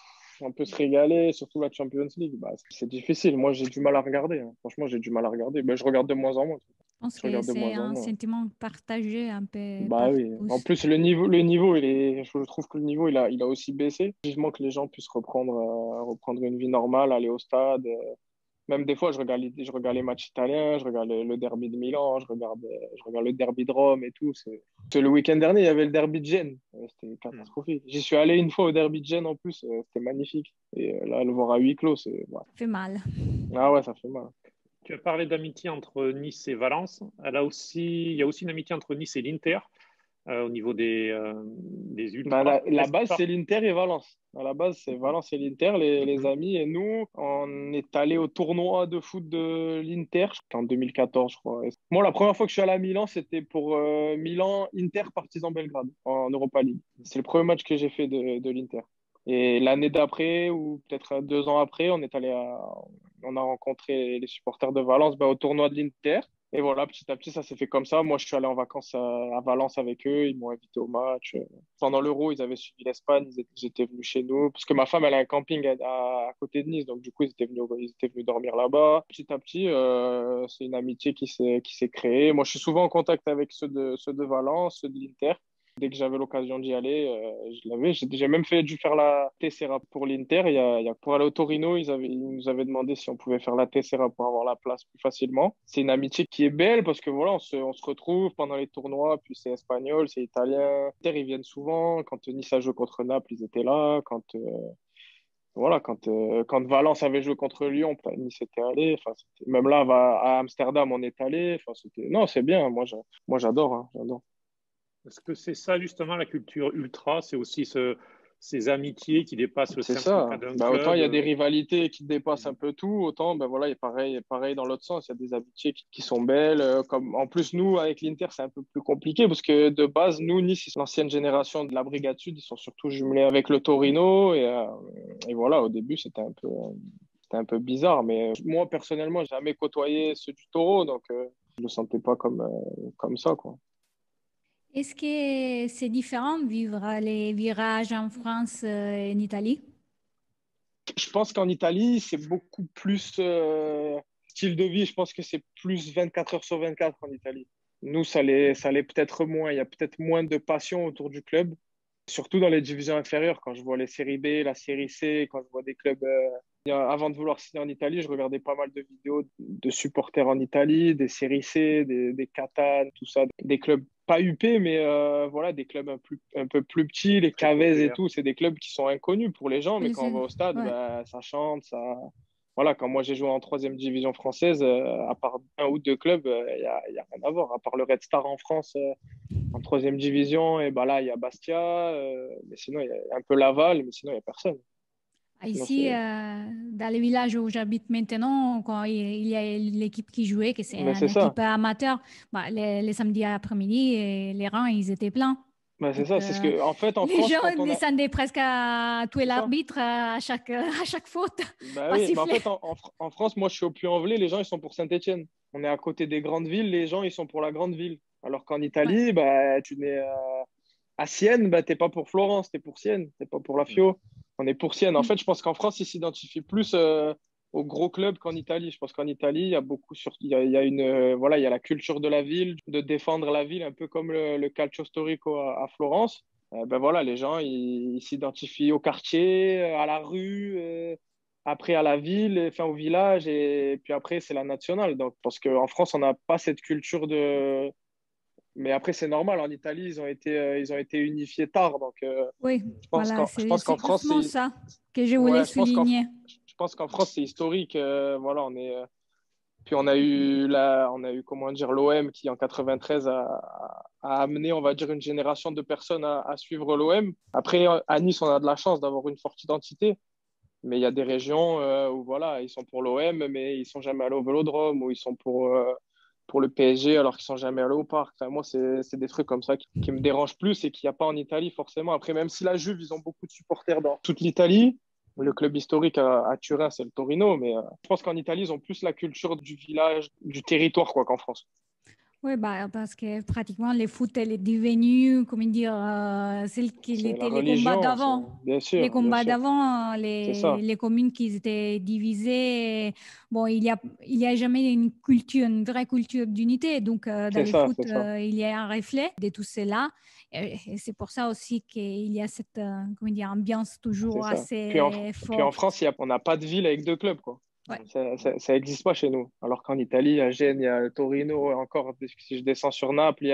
on peut se régaler, surtout la Champions League, bah, c'est difficile. Moi, j'ai du mal à regarder. Hein. Franchement, j'ai du mal à regarder. Bah, je regarde de moins en moins. Je pense Je que regarde de c'est moins en un moins. sentiment partagé un peu Bah par oui. En tous. plus, le niveau, je trouve que le niveau, il a aussi baissé. Vivement que les gens puissent reprendre une vie normale, aller au stade. Même des fois, je regarde les matchs italiens, je regarde le derby de Milan, je regarde le derby de Rome et tout. Le week-end dernier, il y avait le derby de Gênes. C'était Hmm. catastrophique. J'y suis allé une fois au derby de Gênes en plus, c'était magnifique. Et là, le voir à huis clos, c'est. Ouais. Ça fait mal. Ah ouais, ça fait mal. Tu as parlé d'amitié entre Nice et Valence. Il y a aussi une amitié entre Nice et l'Inter au niveau des Bah, ultras. la Est-ce base, pas c'est l'Inter et Valence. À la base, c'est Valence et l'Inter, les Mhm. amis. Et nous, on est allé au tournoi de foot de l'Inter en 2014, je crois. Moi, la première fois que je suis allé à Milan, c'était pour Milan-Inter Partizan Belgrade en Europa League. C'est le premier match que j'ai fait de l'Inter. Et l'année d'après, ou peut-être 2 ans après, on a rencontré les supporters de Valence bah, au tournoi de l'Inter. Et voilà, petit à petit, ça s'est fait comme ça. Moi, je suis allé en vacances à Valence avec eux. Ils m'ont invité au match. Pendant l'Euro, ils avaient suivi l'Espagne. Ils étaient venus chez nous. Parce que ma femme, elle a un camping à côté de Nice. Donc, du coup, ils étaient venus dormir là-bas. Petit à petit, c'est une amitié qui s'est créée. Moi, je suis souvent en contact avec ceux de Valence, ceux de l'Inter. Dès que j'avais l'occasion d'y aller, je l'avais. J'ai même dû faire la Tessera pour l'Inter. Pour aller au Torino, ils nous avaient demandé si on pouvait faire la Tessera pour avoir la place plus facilement. C'est une amitié qui est belle parce que voilà, on se retrouve pendant les tournois. Puis c'est espagnol, c'est italien. L'Inter, ils viennent souvent. Quand Nice a joué contre Naples, ils étaient là. Quand Valence avait joué contre Lyon, Nice était allé. Enfin, même là, à Amsterdam, on est allé. Enfin, non, c'est bien. Moi, j'adore, hein, j'adore. Est-ce que c'est ça justement la culture ultra? C'est aussi ces amitiés qui dépassent le C'est simple ça. cas d'un Bah, autant club. il y a des rivalités qui dépassent un peu tout, autant ben voilà, il est pareil dans l'autre sens. Il y a des amitiés qui sont belles. Comme en plus nous avec l'Inter, c'est un peu plus compliqué parce que de base, nous Nice, l'ancienne génération de la Brigade Sud, ils sont surtout jumelés avec le Torino et voilà. Au début, c'était un peu bizarre, mais moi personnellement, j'ai jamais côtoyé ceux du Toro, donc je le sentais pas comme ça quoi. Est-ce que c'est différent de vivre les virages en France et en Italie? Je pense qu'en Italie, c'est beaucoup plus style de vie. Je pense que c'est plus 24 heures sur 24 en Italie. Nous, ça l'est peut-être moins. Il y a peut-être moins de passion autour du club, surtout dans les divisions inférieures. Quand je vois les séries B, la série C, quand je vois des clubs. Avant de vouloir signer en Italie, je regardais pas mal de vidéos de supporters en Italie, des séries C, des Catane, tout ça. Des clubs pas UP, mais voilà, des clubs un peu plus petits, les Très Cavès et populaire. tout. C'est des clubs qui sont inconnus pour les gens, mais quand on va au stade, Ouais. bah, ça chante, ça. Voilà, quand moi j'ai joué en troisième division française, à part un ou deux clubs, y a rien à voir. À part le Red Star en France, en troisième division, et bah là, il y a Bastia, mais sinon, il y a un peu Laval, mais sinon, il n'y a personne. Sinon, Ici, dans le village où j'habite maintenant, quand il y a l'équipe qui jouait, que c'est Mais une c'est ça. équipe amateur, bah, les samedis après-midi, les rangs, ils étaient pleins. Bah, c'est Donc, ça. C'est ce que, en fait, en les France, gens quand on a. descendaient presque à tuer C'est ça. l'arbitre à chaque faute, Bah pas oui, mais en siffler. fait, en France, moi, je suis au Puy-en-Velay, les gens, ils sont pour Saint-Étienne. On est à côté des grandes villes, les gens, ils sont pour la grande ville. Alors qu'en Ouais. Italie, bah, tu nais à Sienne, bah, t'es pas pour Florence, t'es pour Sienne, t'es pas pour la Fio. On est pour Sienne. En Mm. fait, je pense qu'en France, ils s'identifient plus aux gros clubs qu'en Italie. Je pense qu'en Italie, il y a beaucoup il y a une, voilà, il y a la culture de la ville, de défendre la ville, un peu comme le Calcio Storico à Florence. Ben voilà, les gens, ils s'identifient au quartier, à la rue, après à la ville, enfin au village, et puis après, c'est la nationale. Donc, parce qu'en France, on n'a pas cette culture de. Mais après, c'est normal. En Italie, ils ont été unifiés tard. Donc, Oui, voilà, je pense c'est qu'en France, justement ça que je voulais ouais, souligner. je pense qu'en France, c'est historique. Voilà, on est. Puis on a eu comment dire, l'OM qui en 93 a amené, on va dire, une génération de personnes à suivre l'OM. Après, à Nice, on a de la chance d'avoir une forte identité. Mais il y a des régions où voilà, ils sont pour l'OM, mais ils sont jamais allés au Vélodrome, ou ils sont pour le PSG alors qu'ils sont jamais allés au parc. Enfin, moi, c'est des trucs comme ça qui me dérangent plus et qu'il n'y a pas en Italie forcément. Après, même si la Juve, ils ont beaucoup de supporters dans toute l'Italie, le club historique à Turin, c'est le Torino, mais je pense qu'en Italie, ils ont plus la culture du village, du territoire, quoi, qu'en France. Oui, bah, parce que pratiquement le foot, elle est devenue, comment dire, celle qui C'est la était les combats religion, d'avant. Les bien combats sûr, d'avant, c'est ça, les communes qui étaient divisées. Bon, il y a jamais une culture, une vraie culture d'unité. Donc, dans le foot, c'est ça, il y a un reflet de tout cela. Et c'est pour ça aussi qu'il y a cette, comment dire, ambiance c'est toujours ça. assez Puis en France, forte. on n'a pas de ville avec deux clubs, quoi. Ouais. Ça existe pas chez nous. Alors qu'en Italie, à Gênes, il y a le Torino, et encore, si je descends sur Naples, il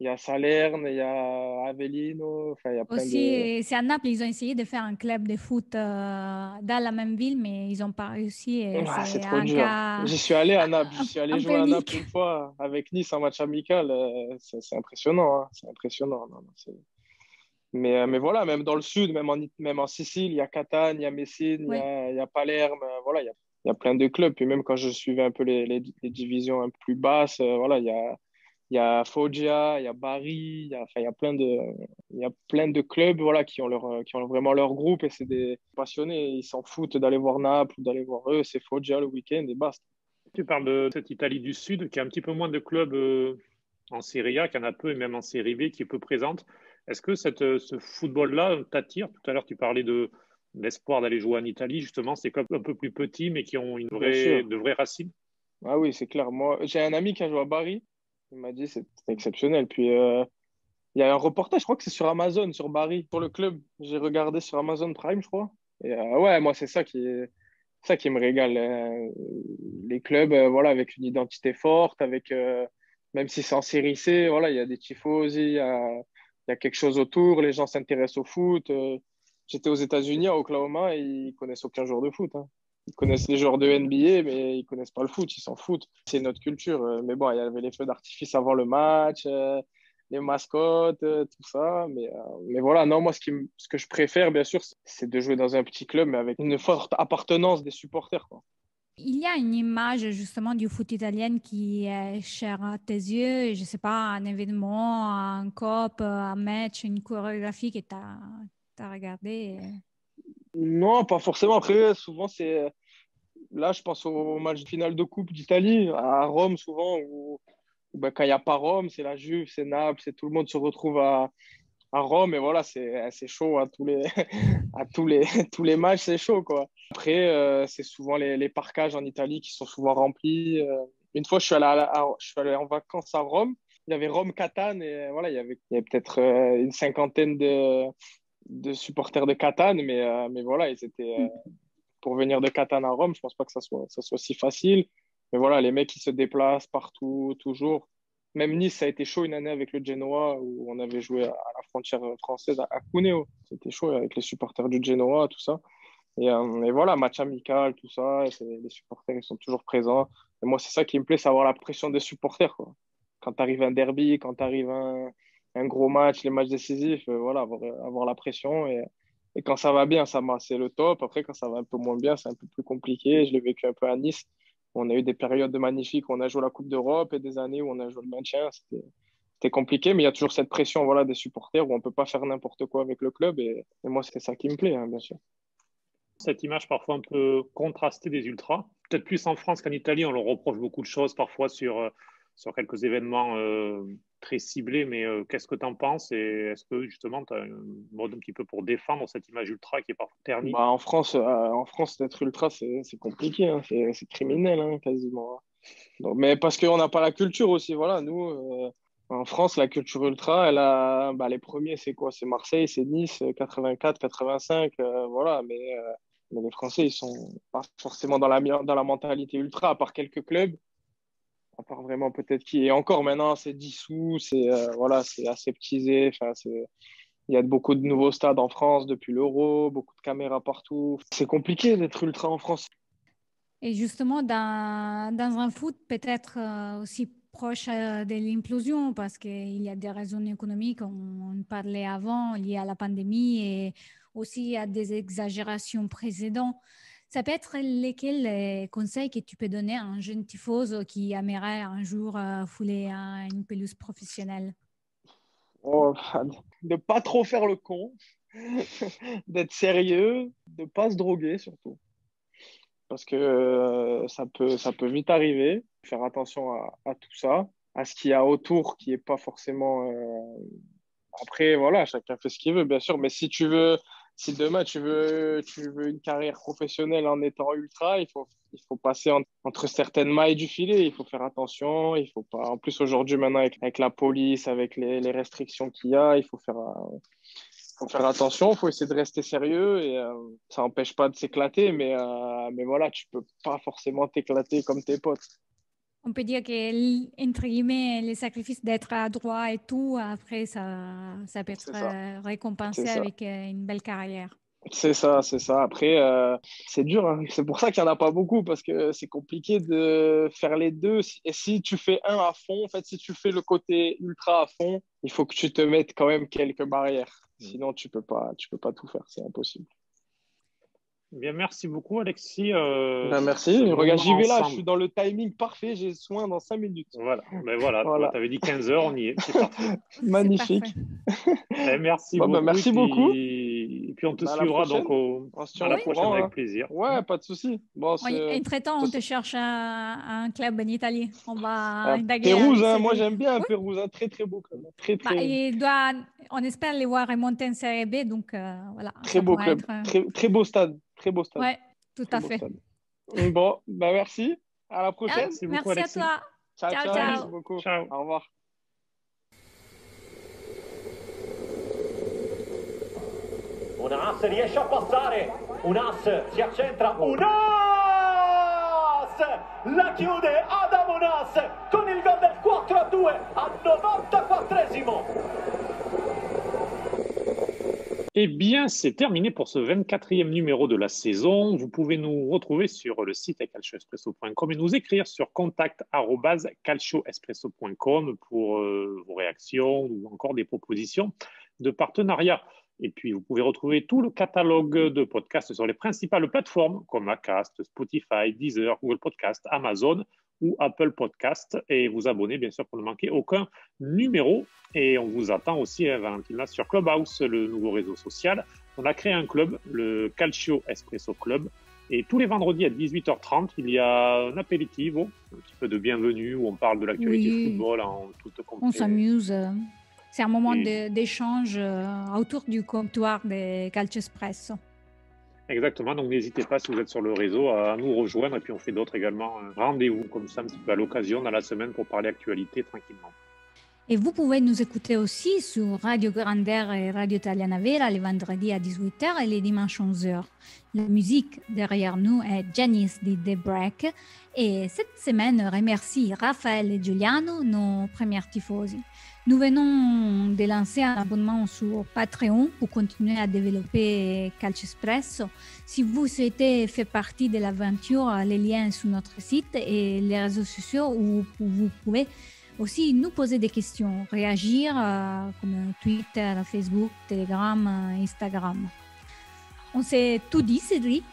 y a Salerne, il y a Avellino, enfin, il y a plein de. Aussi, c'est à Naples, ils ont essayé de faire un club de foot dans la même ville, mais ils n'ont pas réussi. Et Ah, c'est c'est trop un dur. cas J'y suis allé à Naples, j'y suis allé un jouer peu à Naples unique. une fois avec Nice en match amical. C'est impressionnant, hein. C'est impressionnant. Non, non, mais voilà, même dans le sud, même en Sicile, il y a Catane, il y a Messine, Oui, il y a Palerme. Voilà, il y a plein de clubs. Puis même quand je suivais un peu les divisions un peu plus basses, voilà, il y a Foggia, il y a Bari, enfin, il y a plein de clubs voilà, qui ont vraiment leur groupe et c'est des passionnés. Ils s'en foutent d'aller voir Naples ou d'aller voir eux. C'est Foggia le week-end et basta. Tu parles de cette Italie du Sud qui a un petit peu moins de clubs en Serie A, qu'il y en a peu, et même en Série B, qui est peu présente. Est-ce que ce football-là t'attire? Tout à l'heure, tu parlais de l'espoir d'aller jouer en Italie. Justement, c'est clubs un peu plus petits, mais qui ont Bien sûr. de vraies racines. Ah oui, c'est clair. Moi, j'ai un ami qui a joué à Bari. Il m'a dit c'est exceptionnel. Puis il y a un reportage, je crois que c'est sur Amazon, sur Bari, pour le club. J'ai regardé sur Amazon Prime, je crois. Et ouais, moi, c'est ça qui me régale. Les clubs, voilà, avec une identité forte, avec même si c'est en série C, voilà, il y a des tifosi, il y a quelque chose autour. Les gens s'intéressent au foot. J'étais aux États-Unis, à Oklahoma, et ils connaissent aucun joueur de foot, hein. Ils connaissent les joueurs de NBA, mais ils connaissent pas le foot, ils s'en foutent. C'est notre culture. Mais bon, il y avait les feux d'artifice avant le match, les mascottes, tout ça. Mais voilà, non, moi, ce que je préfère, bien sûr, c'est de jouer dans un petit club, mais avec une forte appartenance des supporters, quoi. Il y a une image justement du foot italien qui est chère à tes yeux, je ne sais pas, un événement, un COP, un match, une chorégraphie que tu as regardé. Non, pas forcément. Après, souvent, là, je pense au match de finale de Coupe d'Italie, à Rome, souvent, où, ben, quand il n'y a pas Rome, c'est la Juve, c'est Naples, tout le monde se retrouve à Rome, et voilà, c'est chaud à à tous les matchs, c'est chaud, quoi. Après, c'est souvent les parcages en Italie qui sont souvent remplis. Une fois, je suis allé en vacances à Rome. Il y avait Rome-Catane, et voilà, il y avait peut-être une cinquantaine de supporters de Catane, mais voilà, ils étaient pour venir de Catane à Rome. Je pense pas que ça soit si facile. Mais voilà, les mecs qui se déplacent partout, toujours. Même Nice, ça a été chaud une année avec le Genoa où on avait joué à la frontière française à Cuneo. C'était chaud avec les supporters du Genoa, tout ça. Et voilà, match amical, tout ça. Les supporters, ils sont toujours présents. Et moi, c'est ça qui me plaît, c'est avoir la pression des supporters, quoi. Quand tu arrives un derby, quand tu arrives un gros match, les matchs décisifs, voilà, avoir la pression. Et quand ça va bien, c'est le top. Après, quand ça va un peu moins bien, c'est un peu plus compliqué. Je l'ai vécu un peu à Nice. On a eu des périodes magnifiques où on a joué la Coupe d'Europe et des années où on a joué le maintien. C'était compliqué, mais il y a toujours cette pression, voilà, des supporters où on ne peut pas faire n'importe quoi avec le club. Et moi, c'est ça qui me plaît, hein, bien sûr. Cette image parfois un peu contrastée des ultras, peut-être plus en France qu'en Italie, on leur reproche beaucoup de choses parfois sur quelques événements très ciblés, mais qu'est-ce que tu en penses? Et est-ce que justement tu as un mode un petit peu pour défendre cette image ultra qui est parfois ternie? Bah, en France, d'être ultra, c'est compliqué, hein. C'est criminel, hein, quasiment. Donc, mais parce qu'on n'a pas la culture aussi, voilà. Nous, en France, la culture ultra, elle a, bah, les premiers, c'est quoi? C'est Marseille, c'est Nice, 84, 85, voilà. Mais les Français, ils sont pas forcément dans la mentalité ultra, à part quelques clubs, à part vraiment peut-être qui. Et encore maintenant, c'est dissous, voilà, c'est aseptisé. Enfin, il y a beaucoup de nouveaux stades en France depuis l'Euro, beaucoup de caméras partout. C'est compliqué d'être ultra en France. Et justement, dans un foot peut-être aussi proche de l'implosion, parce qu'il y a des raisons économiques, on parlait avant, liées à la pandémie et aussi à des exagérations précédentes. Ça peut être lesquels conseils que tu peux donner à un jeune tifose qui aimerait un jour fouler une pelouse professionnelle? Oh, de pas trop faire le con, d'être sérieux, de pas se droguer surtout. Parce que ça peut vite arriver. Faire attention à tout ça, à ce qu'il y a autour qui est pas forcément. Après, voilà, chacun fait ce qu'il veut, bien sûr. Mais si demain tu veux une carrière professionnelle en étant ultra, il faut passer entre certaines mailles du filet. Il faut faire attention. Il faut pas. En plus, aujourd'hui, maintenant, avec la police, avec les restrictions qu'il y a, faut faire attention, il faut essayer de rester sérieux et ça n'empêche pas de s'éclater, mais voilà, tu peux pas forcément t'éclater comme tes potes. On peut dire que, entre guillemets, les sacrifices d'être à droit et tout, après, ça peut être C'est ça, c'est récompensé ça. avec une belle carrière. C'est ça, c'est ça. Après, c'est dur, hein. C'est pour ça qu'il n'y en a pas beaucoup, parce que c'est compliqué de faire les deux. Et si tu fais un à fond, en fait, si tu fais le côté ultra à fond, il faut que tu te mettes quand même quelques barrières. Sinon, tu peux pas tout faire, c'est impossible. Bien, merci beaucoup, Alexis. Ben Ce merci. Regarde, moment j'y vais là, je ensemble. suis dans le timing parfait, j'ai soin dans 5 minutes. Voilà, ben voilà, tu Voilà, avais dit 15 heures, on y est, c'est parfait. C'est parfait. magnifique. Merci Bon, ben beaucoup. merci beaucoup. Et puis on te À la suivra prochaine. donc On se à tient la au prochaine courant, avec hein. plaisir. Ouais, pas de souci. Bon, Entre-temps, on te cherche un club en Italie. On va indaguer Pérouse, avec hein, moi Cédric. j'aime bien Oui. Pérouse, un très très beau club. Très très On espère les voir remonter en Série B, donc voilà, très ça beau pourrait club. être. Très, très beau stade. Très beau stade. Ouais, tout Très à beau fait. stade. Bon, bah merci. À la Ah, prochaine. Merci beaucoup, merci à Alexis. toi. Ciao, Ciao, ciao. Salut. Merci ciao. beaucoup. Ciao. Au revoir. Un as riesce a passare, un as si accentra, un as! La chiude Adam Unas con il gol del 4-2 al 94esimo. Eh bien, c'est terminé pour ce 24e numéro de la saison. Vous pouvez nous retrouver sur le site calcioespresso.com et nous écrire sur contact@calcioespresso.com pour vos réactions ou encore des propositions de partenariat. Et puis, vous pouvez retrouver tout le catalogue de podcasts sur les principales plateformes comme Acast, Spotify, Deezer, Google Podcast, Amazon ou Apple Podcast et vous abonner, bien sûr, pour ne manquer aucun numéro. Et on vous attend aussi, Valentina, sur Clubhouse, le nouveau réseau social. On a créé un club, le Calcio Espresso Club. Et tous les vendredis à 18h30, il y a un apéritivo, un petit peu de bienvenue, où on parle de l'actualité football en toute compagnie. On s'amuse. C'est un moment d'échange autour du comptoir des Calcio Espresso. Exactement, donc n'hésitez pas si vous êtes sur le réseau à nous rejoindre et puis on fait d'autres également. Rendez-vous comme ça un petit peu à l'occasion dans la semaine pour parler actualité tranquillement. Et vous pouvez nous écouter aussi sur Radio Grandeur et Radio Italiana Vera les vendredis à 18h et les dimanches à 11h. La musique derrière nous est Janice de The Break et cette semaine remercie Raphaël et Giuliano, nos premiers tifosi. Nous venons de lancer un abonnement sur Patreon pour continuer à développer Calcio Espresso. Si vous souhaitez faire partie de l'aventure, les liens sont sur notre site et les réseaux sociaux où vous pouvez aussi nous poser des questions, réagir comme Twitter, Facebook, Telegram, Instagram. On s'est tout dit, Cédric.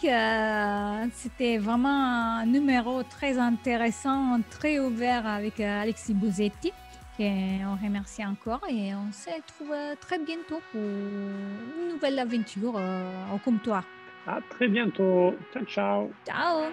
C'était vraiment un numéro très intéressant, très ouvert avec Alexis Bosetti. Et on remercie encore et on se retrouve très bientôt pour une nouvelle aventure au comptoir. À très bientôt. Ciao, ciao. Ciao.